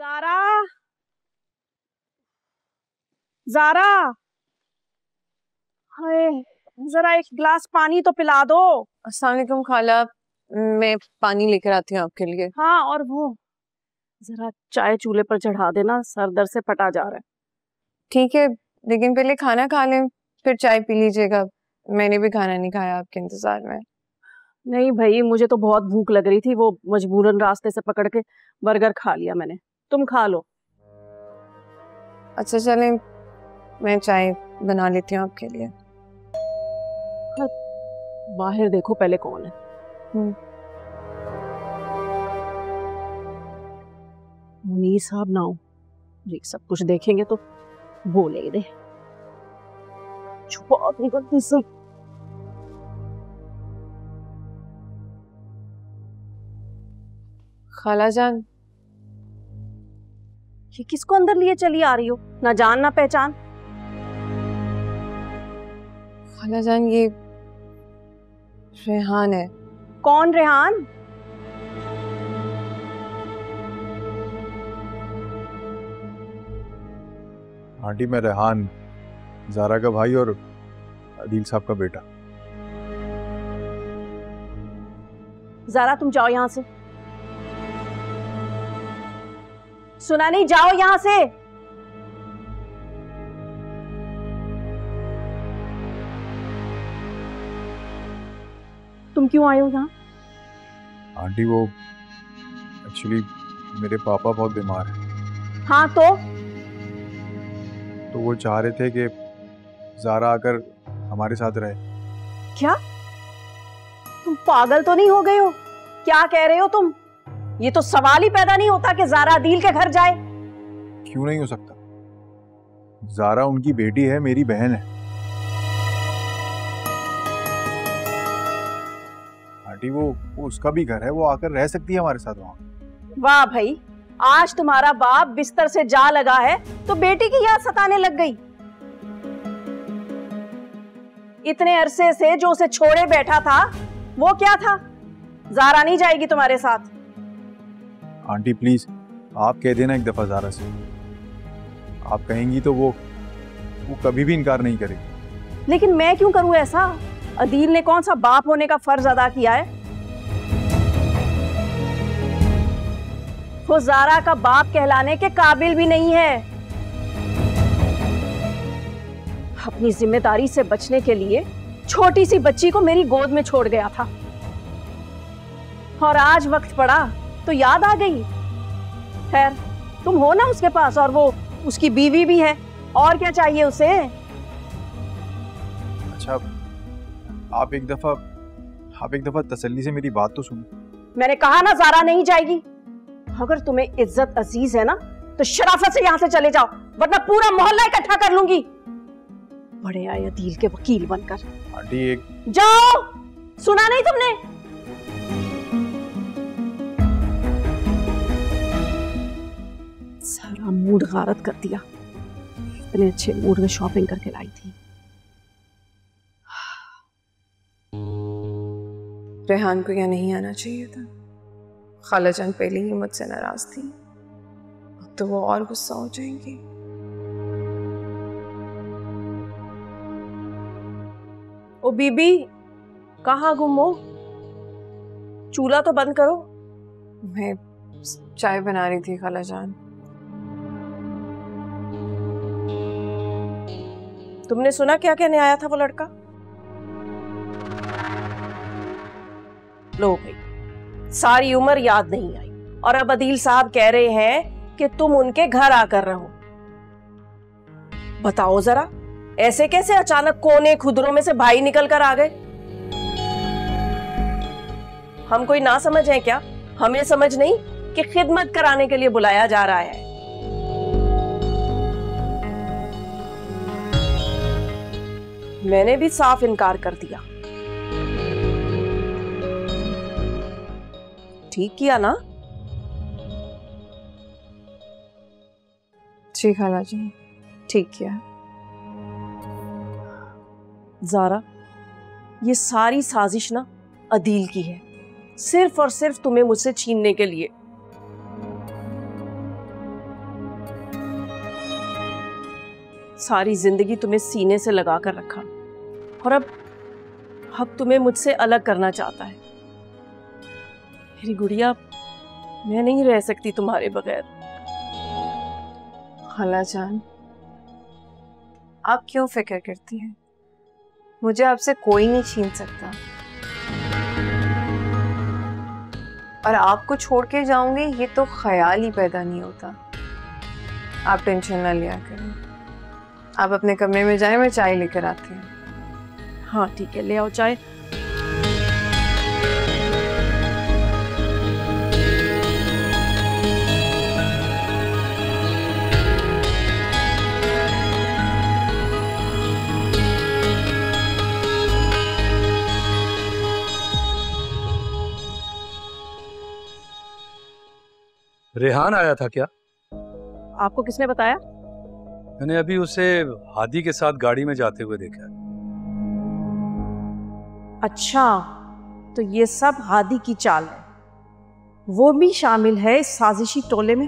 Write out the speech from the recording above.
ज़ारा, ज़ारा, हाय, जरा एक गिलास पानी तो पिला दो। अस्सलाम वालेकुम खाला, मैं पानी लेकर आती हूँ आपके लिए। हाँ, और वो जरा चाय चूल्हे पर चढ़ा देना, सर दर्द से फटा जा रहा है। ठीक है, लेकिन पहले खाना खा लें, फिर चाय पी लीजिएगा। मैंने भी खाना नहीं खाया आपके इंतजार में। नहीं भाई, मुझे तो बहुत भूख लग रही थी, वो मजबूरन रास्ते से पकड़ के बर्गर खा लिया मैंने। तुम खा लो। अच्छा चलें, मैं चाय बना लेती हूँ आपके लिए। हाँ, बाहर देखो पहले कौन है। मुनीर साहब ना हो, ये सब कुछ देखेंगे तो बोले दे। छुपा दूं गलती से। खाला जान, ये किसको अंदर लिए चली आ रही हो, ना जान ना पहचान। खाला जान, ये रेहान है। कौन रेहान? आंटी, मैं रेहान, ज़ारा का भाई और अदील साहब का बेटा। ज़ारा, तुम जाओ यहां से। सुना नहीं? जाओ यहां से। तुम क्यों आए हो यहाँ? आंटी, वो एक्चुअली मेरे पापा बहुत बीमार हैं। हाँ तो वो चाह रहे थे कि ज़ारा आकर हमारे साथ रहे। क्या तुम पागल तो नहीं हो गए हो? क्या कह रहे हो तुम? ये तो सवाल ही पैदा नहीं होता कि ज़ारा अदील के घर जाए। क्यों नहीं हो सकता? ज़ारा उनकी बेटी है, मेरी बहन है। आंटी, वो उसका भी घर है, वो आकर रह सकती है हमारे साथ वहां। वाह भाई, आज तुम्हारा बाप बिस्तर से जा लगा है तो बेटी की याद सताने लग गई। इतने अरसे से जो उसे छोड़े बैठा था वो क्या था? ज़ारा नहीं जाएगी तुम्हारे साथ। आंटी प्लीज, आप कह देना एक दफा ज़ारा से। आप कहेंगी तो वो कभी भी इनकार नहीं करेगी। लेकिन मैं क्यों करूं ऐसा? अदील ने कौन सा बाप होने का फर्ज अदा किया है? वो ज़ारा का बाप कहलाने के काबिल भी नहीं है। अपनी जिम्मेदारी से बचने के लिए छोटी सी बच्ची को मेरी गोद में छोड़ गया था, और आज वक्त पड़ा तो याद आ गई। खैर, तुम हो ना उसके पास, और वो उसकी बीवी भी है, और क्या चाहिए उसे? अच्छा, आप एक दफा तसल्ली से मेरी बात तो सुनो। मैंने कहा ना, ज़ारा नहीं जाएगी। अगर तुम्हें इज्जत अजीज है ना तो शराफत से यहां से चले जाओ, वरना पूरा मोहल्ला इकट्ठा कर लूंगी। बड़े आए अदील के वकील बनकर। आंटी, एक जाओ। सुना नहीं तुमने? सारा मूड गारत कर दिया। इतने अच्छे मूड में शॉपिंग करके लाई थी। रेहान को यहाँ नहीं आना चाहिए था। खाला जान पहले ही मुझसे नाराज थी, अब तो वो और गुस्सा हो जाएंगी। ओ बीबी, कहाँ गुम हो? चूल्हा तो बंद करो। मैं चाय बना रही थी खाला जान। तुमने सुना क्या कहने आया था वो लड़का? लो भाई, सारी उम्र याद नहीं आई, और अब अदील साहब कह रहे हैं कि तुम उनके घर आकर रहो। बताओ जरा, ऐसे कैसे अचानक कोने खुदरों में से भाई निकल कर आ गए? हम कोई ना समझ है क्या? हमें समझ नहीं कि खिदमत कराने के लिए बुलाया जा रहा है। मैंने भी साफ इनकार कर दिया। ठीक किया ना? जी खाला जी, ठीक किया। ज़ारा, ये सारी साजिश ना अदील की है, सिर्फ और सिर्फ तुम्हें मुझसे छीनने के लिए। सारी जिंदगी तुम्हें सीने से लगा कर रखा और अब तुम्हें मुझसे अलग करना चाहता है। मेरी गुड़िया, मैं नहीं रह सकती तुम्हारे बगैर। खालाजान, आप क्यों फिक्र करती हैं? मुझे आपसे कोई नहीं छीन सकता, और आपको छोड़ के जाऊंगी ये तो ख्याल ही पैदा नहीं होता। आप टेंशन ना लिया करें, आप अपने कमरे में जाएं, मैं चाय लेकर आती हूँ। हाँ ठीक है, ले आओ चाय। रेहान आया था क्या? आपको किसने बताया? मैंने अभी उसे हादी के साथ गाड़ी में जाते हुए देखा। अच्छा, तो ये सब हादी की चाल है। वो भी शामिल है इस साजिशी टोले में।